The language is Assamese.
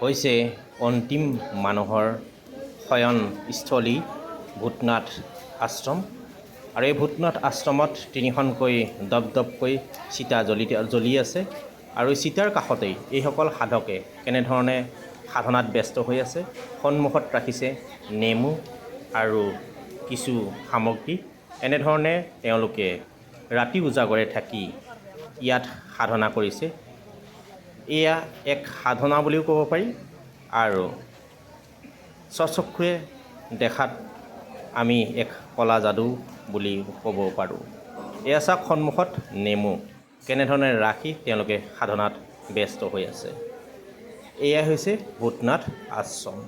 হৈছে অন্তিম মানুহৰ শয়নস্থলী ভূতনাথ আশ্ৰম। আৰু এই ভূতনাথ আশ্ৰমত তিনিখনকৈ দপদপকৈ চিতা জ্বলি আছে। আৰু চিতাৰ কাষতেই এইসকল সাধকে কেনেধৰণে সাধনাত ব্যস্ত হৈ আছে। সন্মুখত ৰাখিছে নেমু আৰু কিছু সামগ্ৰী। এনেধৰণে তেওঁলোকে ৰাতি উজাগৰে থাকি ইয়াত সাধনা কৰিছে। এয়া এক সাধনা বুলিও ক'ব পাৰি। আৰু স্বচক্ষুৰে দেখাত আমি এক কলা যাদু বুলি ক'ব পাৰোঁ। এয়া চাওক সন্মুখত নেমু কেনেধৰণে ৰাখি তেওঁলোকে সাধনাত ব্যস্ত হৈ আছে। এয়া হৈছে ভূতনাথ আশ্ৰম।